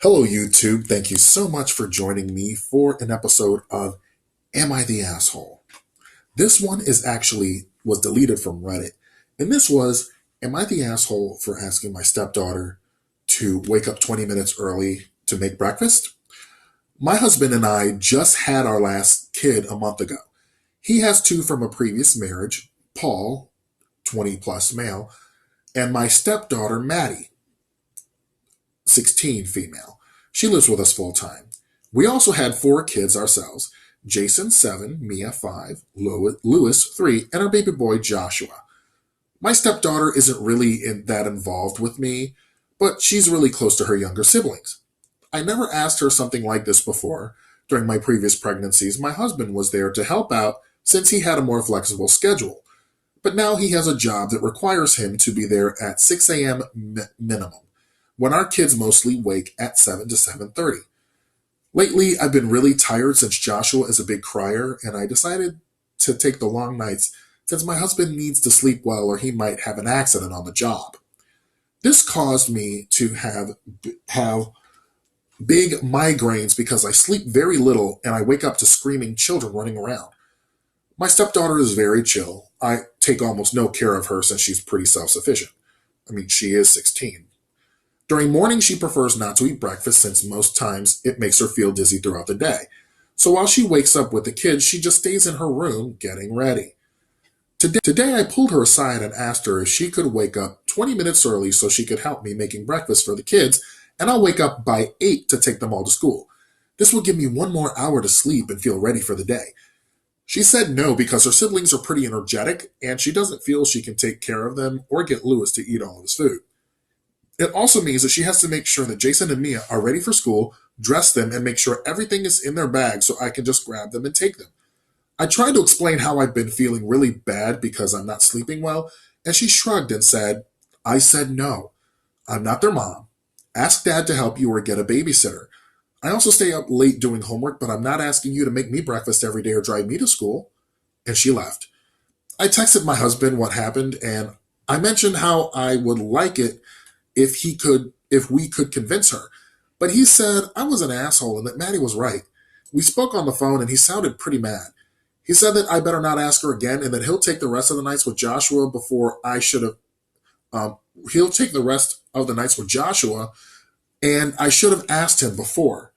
Hello, YouTube. Thank you so much for joining me for an episode of Am I the Asshole? This one was deleted from Reddit. And this was, Am I the asshole for asking my stepdaughter to wake up 20 minutes early to make breakfast? My husband and I just had our last kid a month ago. He has two from a previous marriage, Paul, 20 plus male, and my stepdaughter, Maddie, 16 female. She lives with us full time. We also had four kids ourselves: Jason, 7, Mia, 5, Lewis, 3, and our baby boy, Joshua. My stepdaughter isn't really that involved with me, but she's really close to her younger siblings. I never asked her something like this before. During my previous pregnancies, my husband was there to help out since he had a more flexible schedule. But now he has a job that requires him to be there at 6 a.m. Minimum, when our kids mostly wake at 7 to 7:30. Lately, I've been really tired since Joshua is a big crier, and I decided to take the long nights since my husband needs to sleep well or he might have an accident on the job. This caused me to have big migraines because I sleep very little and I wake up to screaming children running around. My stepdaughter is very chill. I take almost no care of her since she's pretty self-sufficient. She is 16. During morning, she prefers not to eat breakfast since most times it makes her feel dizzy throughout the day. So while she wakes up with the kids, she just stays in her room getting ready. Today, I pulled her aside and asked her if she could wake up 20 minutes early so she could help me making breakfast for the kids, and I'll wake up by 8 to take them all to school. This will give me one more hour to sleep and feel ready for the day. She said no because her siblings are pretty energetic and she doesn't feel she can take care of them or get Lewis to eat all of his food. It also means that she has to make sure that Jason and Mia are ready for school, dress them, and make sure everything is in their bag so I can just grab them and take them. I tried to explain how I've been feeling really bad because I'm not sleeping well, and she shrugged and said, "I said no. I'm not their mom. Ask Dad to help you or get a babysitter. I also stay up late doing homework, but I'm not asking you to make me breakfast every day or drive me to school." And she left. I texted my husband what happened, and I mentioned how I would like it if we could convince her. But he said I was an asshole and that Maddie was right. We spoke on the phone and he sounded pretty mad. He said that I better not ask her again and that he'll take the rest of the nights with Joshua he'll take the rest of the nights with Joshua, and I should have asked him before.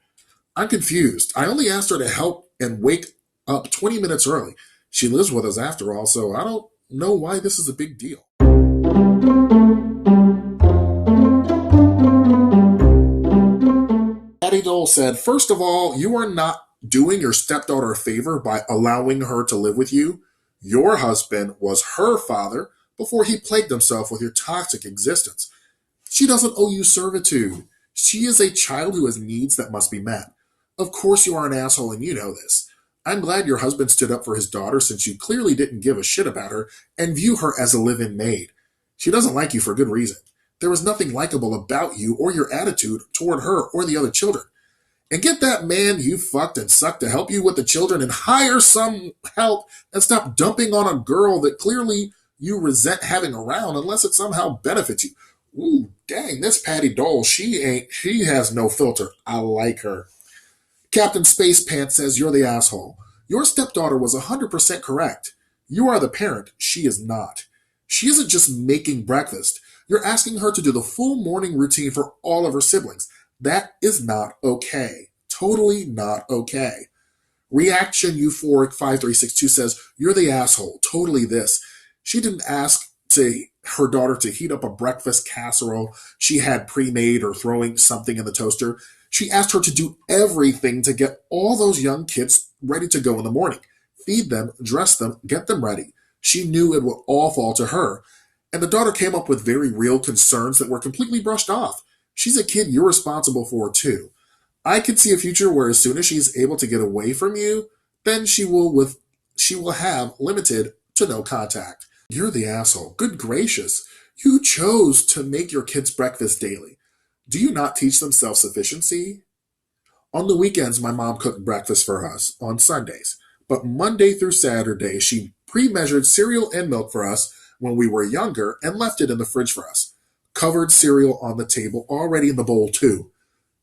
I'm confused. I only asked her to help and wake up 20 minutes early. She lives with us after all, so I don't know why this is a big deal. Patty Dole said, "First of all, you are not doing your stepdaughter a favor by allowing her to live with you. Your husband was her father before he plagued himself with your toxic existence. She doesn't owe you servitude. She is a child who has needs that must be met. Of course you are an asshole and you know this. I'm glad your husband stood up for his daughter since you clearly didn't give a shit about her and view her as a live-in maid. She doesn't like you for good reason. There was nothing likable about you or your attitude toward her or the other children. And get that man you fucked and sucked to help you with the children and hire some help and stop dumping on a girl that clearly you resent having around unless it somehow benefits you." Ooh, dang, this Patty Dole, she has no filter. I like her. Captain Space Pants says, "You're the asshole. Your stepdaughter was 100% correct. You are the parent. She is not. She isn't just making breakfast. You're asking her to do the full morning routine for all of her siblings. That is not okay. Totally not okay." Reaction Euphoric 5362 says, "You're the asshole. Totally this. She didn't ask her daughter to heat up a breakfast casserole she had pre-made or throwing something in the toaster. She asked her to do everything to get all those young kids ready to go in the morning. Feed them, dress them, get them ready. She knew it would all fall to her. And the daughter came up with very real concerns that were completely brushed off. She's a kid you're responsible for too. I could see a future where as soon as she's able to get away from you, then she will have limited to no contact. You're the asshole. Good gracious. You chose to make your kids breakfast daily. Do you not teach them self-sufficiency? On the weekends, my mom cooked breakfast for us on Sundays. But Monday through Saturday, she pre-measured cereal and milk for us when we were younger and left it in the fridge for us. Covered cereal on the table, already in the bowl too.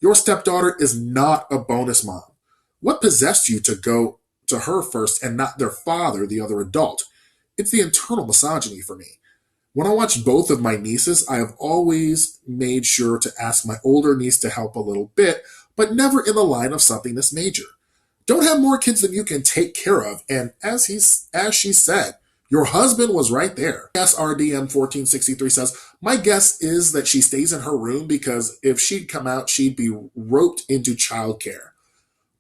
Your stepdaughter is not a bonus mom. What possessed you to go to her first and not their father, the other adult? It's the internal misogyny for me. When I watch both of my nieces, I have always made sure to ask my older niece to help a little bit, but never in the line of something this major. Don't have more kids than you can take care of. And as she said, your husband was right there. SRDM 1463 says, my guess is that she stays in her room because if she'd come out, she'd be roped into childcare.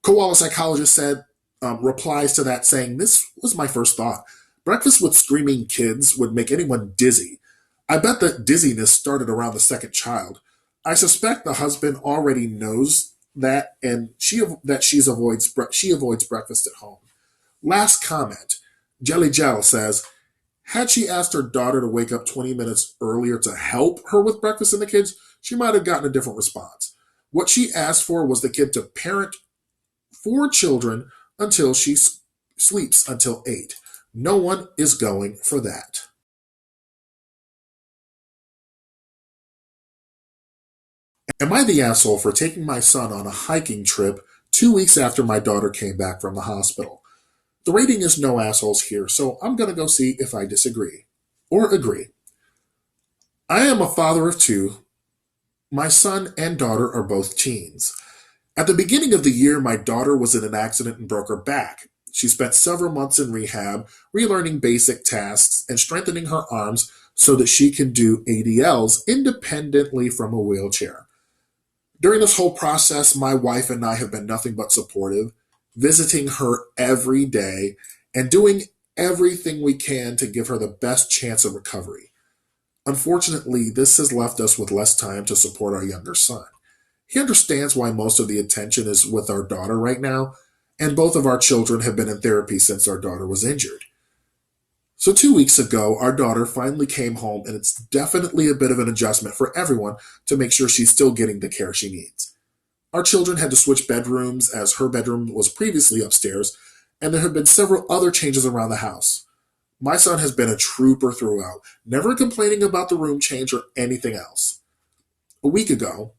Koala Psychologist said, replies to that saying, this was my first thought. Breakfast with screaming kids would make anyone dizzy. I bet that dizziness started around the second child. I suspect the husband already knows that, and she avoids breakfast at home. Last comment. Jelly Gel says, had she asked her daughter to wake up 20 minutes earlier to help her with breakfast and the kids, she might have gotten a different response. What she asked for was the kid to parent 4 children until she sleeps until 8. No one is going for that. Am I the asshole for taking my son on a hiking trip 2 weeks after my daughter came back from the hospital? The rating is no assholes here, so I'm going to go see if I disagree. Or agree. I am a father of 2. My son and daughter are both teens. At the beginning of the year, my daughter was in an accident and broke her back. She spent several months in rehab, relearning basic tasks and strengthening her arms so that she can do ADLs independently from a wheelchair. During this whole process, my wife and I have been nothing but supportive, visiting her every day and doing everything we can to give her the best chance of recovery. Unfortunately, this has left us with less time to support our younger son. He understands why most of the attention is with our daughter right now, and both of our children have been in therapy since our daughter was injured. So 2 weeks ago, our daughter finally came home, and it's definitely a bit of an adjustment for everyone to make sure she's still getting the care she needs. Our children had to switch bedrooms as her bedroom was previously upstairs, and there have been several other changes around the house. My son has been a trooper throughout, never complaining about the room change or anything else. A week ago,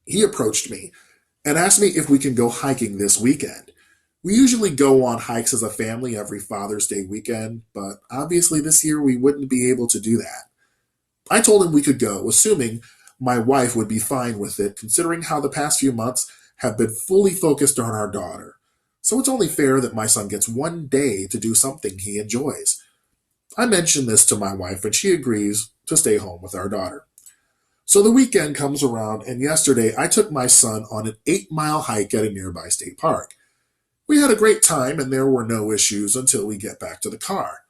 he approached me and asked me if we can go hiking this weekend. We usually go on hikes as a family every Father's Day weekend, but obviously this year we wouldn't be able to do that. I told him we could go, assuming my wife would be fine with it, considering how the past few months have been fully focused on our daughter. So it's only fair that my son gets 1 day to do something he enjoys. I mentioned this to my wife, and she agrees to stay home with our daughter. So the weekend comes around, and yesterday I took my son on an 8-mile hike at a nearby state park. We had a great time, and there were no issues until we get back to the car.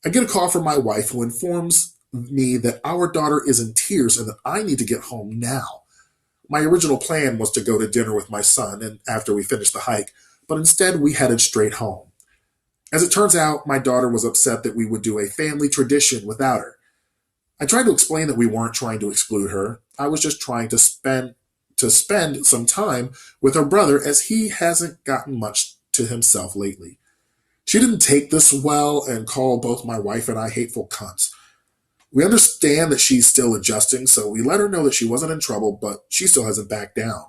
I get a call from my wife who informs me that our daughter is in tears and that I need to get home now. My original plan was to go to dinner with my son and after we finished the hike, but instead we headed straight home. As it turns out, my daughter was upset that we would do a family tradition without her. I tried to explain that we weren't trying to exclude her. I was just trying to spend some time with her brother as he hasn't gotten much to himself lately. She didn't take this well and called both my wife and I hateful cunts. We understand that she's still adjusting, so we let her know that she wasn't in trouble, but she still hasn't backed down.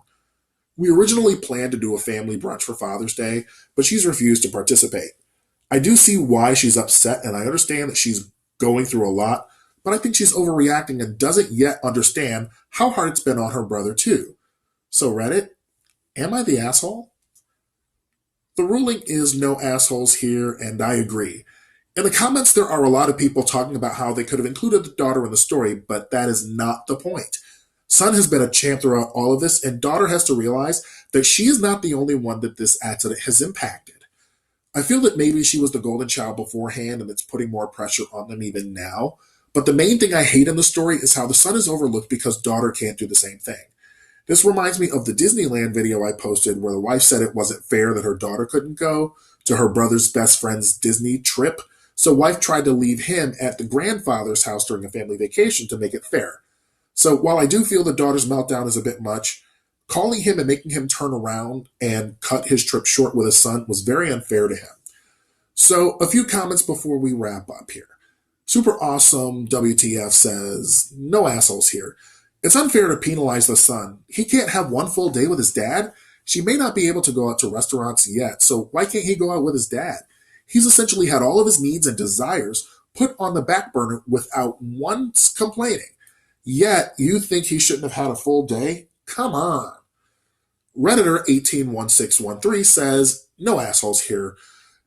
We originally planned to do a family brunch for Father's Day, but she's refused to participate. I do see why she's upset, and I understand that she's going through a lot, but I think she's overreacting and doesn't yet understand how hard it's been on her brother too. So Reddit, am I the asshole? The ruling is no assholes here, and I agree. In the comments, there are a lot of people talking about how they could have included the daughter in the story, but that is not the point. Son has been a champ throughout all of this, and daughter has to realize that she is not the only one that this accident has impacted. I feel that maybe she was the golden child beforehand, and it's putting more pressure on them even now. But the main thing I hate in the story is how the son is overlooked because daughter can't do the same thing. This reminds me of the Disneyland video I posted where the wife said it wasn't fair that her daughter couldn't go to her brother's best friend's Disney trip, so wife tried to leave him at the grandfather's house during a family vacation to make it fair. So while I do feel the daughter's meltdown is a bit much, calling him and making him turn around and cut his trip short with his son was very unfair to him. So a few comments before we wrap up here. Super Awesome WTF says, no assholes here. It's unfair to penalize the son. He can't have one full day with his dad. She may not be able to go out to restaurants yet, so why can't he go out with his dad? He's essentially had all of his needs and desires put on the back burner without once complaining. Yet, you think he shouldn't have had a full day? Come on. Redditor 181613 says, "No assholes here.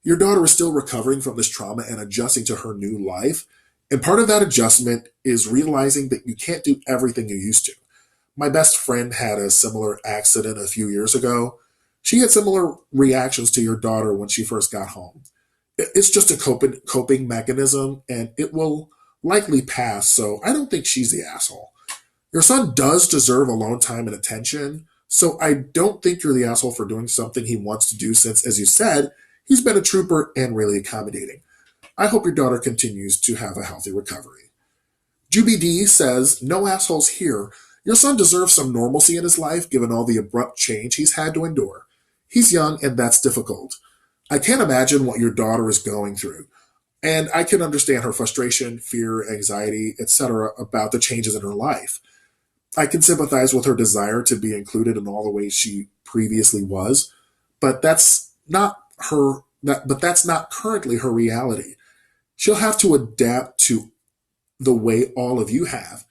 Your daughter is still recovering from this trauma and adjusting to her new life. And part of that adjustment is realizing that you can't do everything you used to. My best friend had a similar accident a few years ago. She had similar reactions to your daughter when she first got home. It's just a coping mechanism, and it will likely pass, so I don't think she's the asshole. Your son does deserve alone time and attention, so I don't think you're the asshole for doing something he wants to do since, as you said, he's been a trooper and really accommodating. I hope your daughter continues to have a healthy recovery." Juby D says, "No assholes here. Your son deserves some normalcy in his life given all the abrupt change he's had to endure. He's young and that's difficult. I can't imagine what your daughter is going through. And I can understand her frustration, fear, anxiety, etc. about the changes in her life. I can sympathize with her desire to be included in all the ways she previously was, but that's not currently her reality. She'll have to adapt to the way all of you have.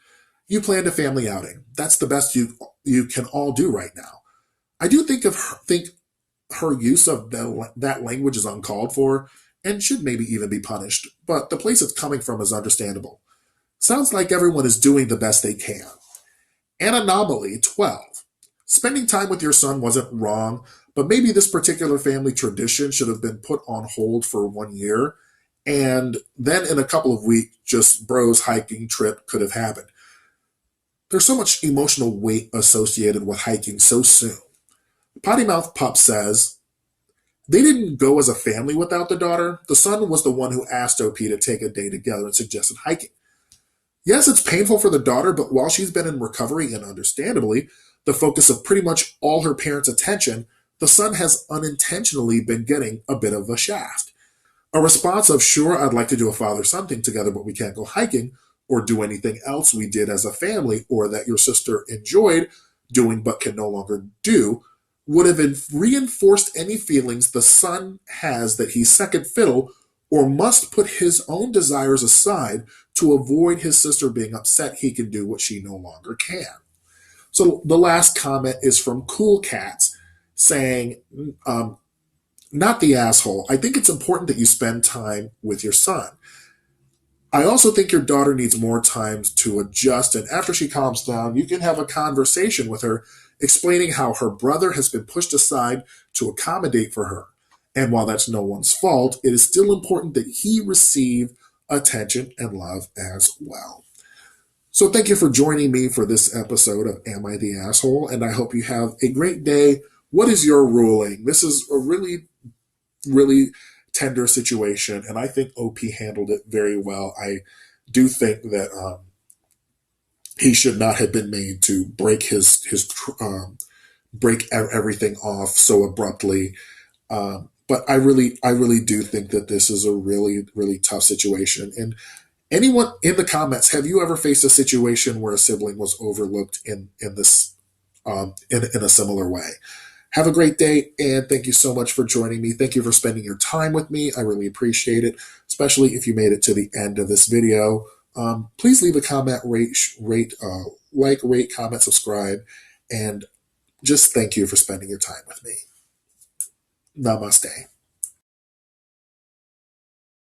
You planned a family outing. That's the best you can all do right now. I do think her use of that language is uncalled for and should maybe even be punished, but the place it's coming from is understandable. Sounds like everyone is doing the best they can." An anomaly 12. Spending time with your son wasn't wrong, but maybe this particular family tradition should have been put on hold for 1 year, and then in a couple of weeks, just bros hiking trip could have happened. There's so much emotional weight associated with hiking so soon. Potty Mouth Pup says, "They didn't go as a family without the daughter. The son was the one who asked OP to take a day together and suggested hiking. Yes, it's painful for the daughter, but while she's been in recovery and understandably the focus of pretty much all her parents' attention, the son has unintentionally been getting a bit of a shaft. A response of, 'Sure, I'd like to do a father-son thing together, but we can't go hiking or do anything else we did as a family or that your sister enjoyed doing but can no longer do,' would have reinforced any feelings the son has that he's second fiddle or must put his own desires aside to avoid his sister being upset he can do what she no longer can." So the last comment is from Cool Cats saying, "Not the asshole. I think it's important that you spend time with your son. I also think your daughter needs more time to adjust, and after she calms down, you can have a conversation with her explaining how her brother has been pushed aside to accommodate for her. And while that's no one's fault, it is still important that he receive attention and love as well." So thank you for joining me for this episode of Am I the Asshole? And I hope you have a great day. What is your ruling? This is a really, really tender situation, and I think OP handled it very well. I do think that he should not have been made to break everything off so abruptly. But I really do think that this is a really, really tough situation. And anyone in the comments, have you ever faced a situation where a sibling was overlooked in this in a similar way? Have a great day, and thank you so much for joining me. Thank you for spending your time with me. I really appreciate it, especially if you made it to the end of this video. Please leave a comment, rate, comment, subscribe, and just thank you for spending your time with me. Namaste.